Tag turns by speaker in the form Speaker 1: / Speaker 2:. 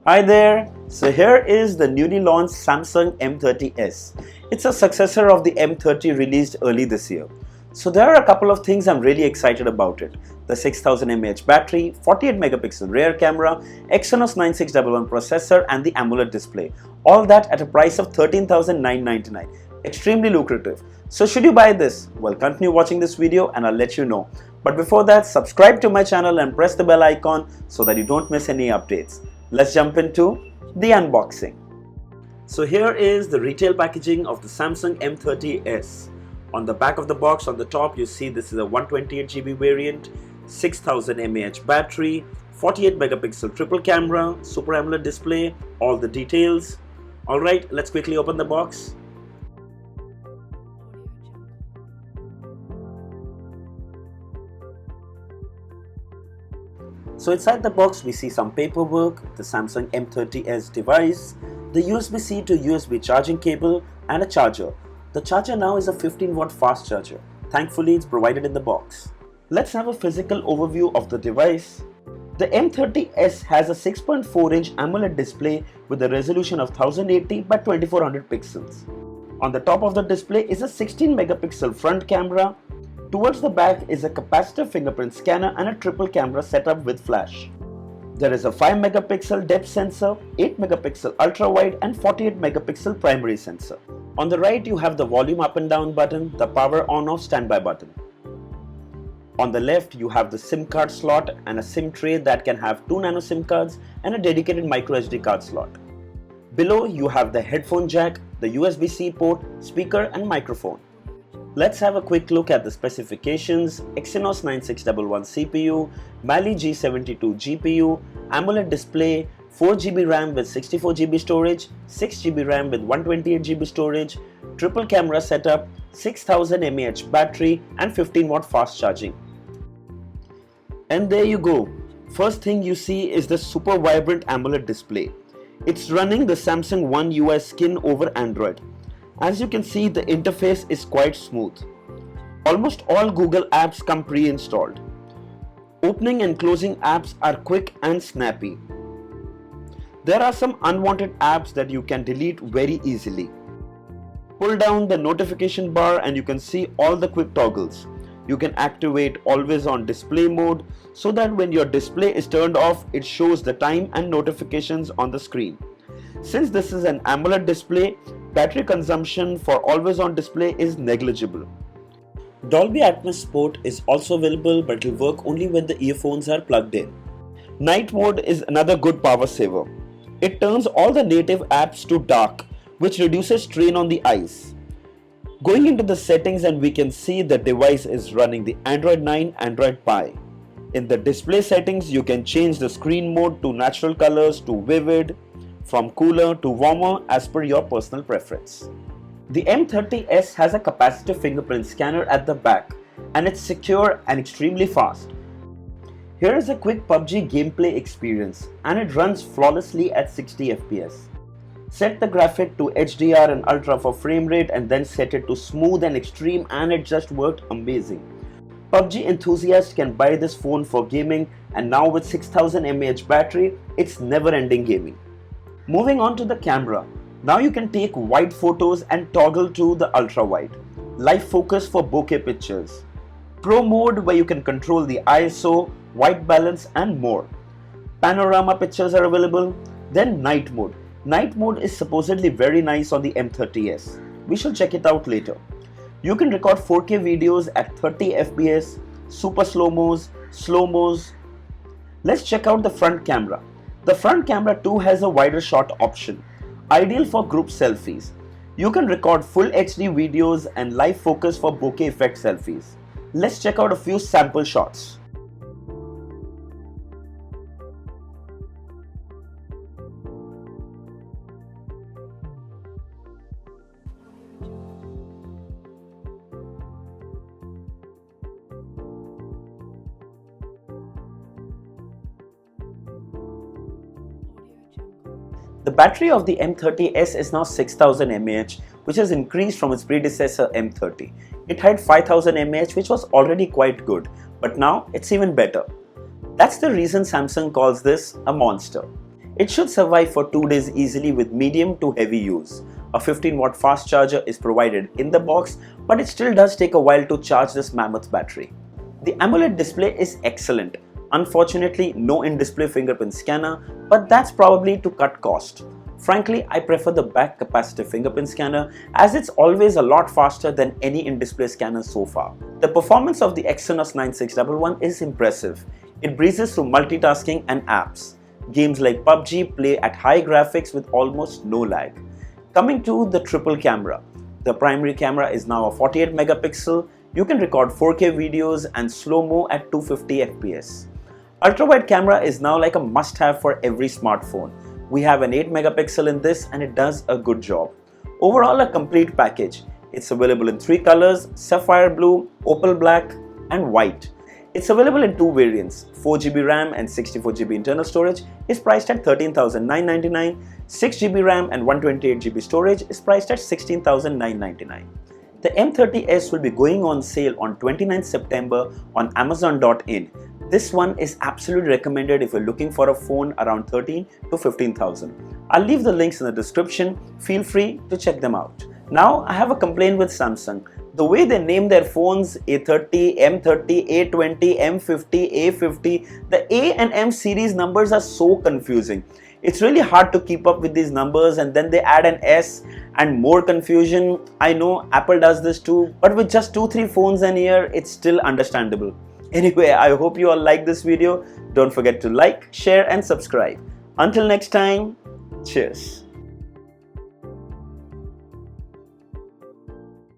Speaker 1: Hi there! So here is the newly launched Samsung M30s. It's a successor of the M30 released early this year. So there are a couple of things I'm really excited about it. The 6000 mAh battery, 48 megapixel rear camera, Exynos 9611 processor and the AMOLED display. All that at a price of $13,999. Extremely lucrative. So should you buy this? Well, continue watching this video and I'll let you know. But before that, subscribe to my channel and press the bell icon so that you don't miss any updates. Let's jump into the unboxing. So here is the retail packaging of the Samsung M30s. On the back of the box on the top you see this is a 128GB variant, 6000 mAh battery, 48 megapixel triple camera, Super AMOLED display, all the details. Alright, let's quickly open the box. So inside the box we see some paperwork, the Samsung M30s device, the USB-C to USB charging cable and a charger. The charger now is a 15-watt fast charger. Thankfully it's provided in the box. Let's have a physical overview of the device. The M30s has a 6.4-inch AMOLED display with a resolution of 1080 by 2400 pixels. On the top of the display is a 16 megapixel front camera. Towards the back is a capacitive fingerprint scanner and a triple camera setup with flash. There is a 5 megapixel depth sensor, 8 megapixel ultra wide and 48 megapixel primary sensor. On the right you have the volume up and down button, the power on off standby button. On the left you have the SIM card slot and a SIM tray that can have 2 nano SIM cards and a dedicated micro SD card slot. Below you have the headphone jack, the USB-C port, speaker and microphone. Let's have a quick look at the specifications. Exynos 9611 CPU, Mali G72 GPU, AMOLED display, 4GB RAM with 64GB storage, 6GB RAM with 128GB storage, triple camera setup, 6000 mAh battery and 15-watt fast charging. And there you go. First thing you see is the super vibrant AMOLED display. It's running the Samsung One UI skin over Android. As you can see, the interface is quite smooth. Almost all Google apps come pre-installed. Opening and closing apps are quick and snappy. There are some unwanted apps that you can delete very easily. Pull down the notification bar and you can see all the quick toggles. You can activate always on display mode so that when your display is turned off, it shows the time and notifications on the screen. Since this is an AMOLED display, battery consumption for always on display is negligible. Dolby Atmos support is also available, but it will work only when the earphones are plugged in. Night mode is another good power saver. It turns all the native apps to dark, which reduces strain on the eyes. Going into the settings and we can see the device is running the Android 9 Android Pie. In the display settings you can change the screen mode to natural colors to vivid, from cooler to warmer as per your personal preference. The M30s has a capacitive fingerprint scanner at the back and it's secure and extremely fast. Here is a quick PUBG gameplay experience and it runs flawlessly at 60 FPS. Set the graphic to HDR and Ultra for frame rate and then set it to smooth and extreme and it just worked amazing. PUBG enthusiasts can buy this phone for gaming and now with 6000 mAh battery, it's never-ending gaming. Moving on to the camera, now you can take wide photos and toggle to the ultra wide, live focus for bokeh pictures, pro mode where you can control the ISO, white balance and more. Panorama pictures are available, then night mode. Night mode is supposedly very nice on the M30s. We shall check it out later. You can record 4K videos at 30 FPS, super slow-mos. Let's check out the front camera. The front camera too has a wider shot option, ideal for group selfies. You can record full HD videos and live focus for bokeh effect selfies. Let's check out a few sample shots. The battery of the M30s is now 6000 mAh, which has increased from its predecessor M30. It had 5000 mAh, which was already quite good, but now it's even better. That's the reason Samsung calls this a monster. It should survive for 2 days easily with medium to heavy use. A 15-watt fast charger is provided in the box, but it still does take a while to charge this mammoth battery. The AMOLED display is excellent. Unfortunately, no in-display fingerprint scanner, but that's probably to cut cost. Frankly, I prefer the back capacitive fingerprint scanner as it's always a lot faster than any in-display scanner so far. The performance of the Exynos 9611 is impressive. It breezes through multitasking and apps. Games like PUBG play at high graphics with almost no lag. Coming to the triple camera. The primary camera is now a 48 megapixel. You can record 4K videos and slow-mo at 250 fps. Ultra-wide camera is now like a must-have for every smartphone. We have an 8 megapixel in this and it does a good job. Overall, a complete package. It's available in 3 colors: sapphire blue, opal black and white. It's available in 2 variants. 4GB RAM and 64GB internal storage is priced at $13,999. 6GB RAM and 128GB storage is priced at $16,999. The M30s will be going on sale on 29th September on Amazon.in. This one is absolutely recommended if you're looking for a phone around 13 to 15,000. I'll leave the links in the description. Feel free to check them out. Now I have a complaint with Samsung. The way they name their phones, A30, M30, A20, M50, A50, the A and M series numbers are so confusing. It's really hard to keep up with these numbers, and then they add an S and more confusion. I know Apple does this too, but with just 2-3 phones a year, it's still understandable. Anyway, I hope you all like this video. Don't forget to like, share and subscribe. Until next time, cheers.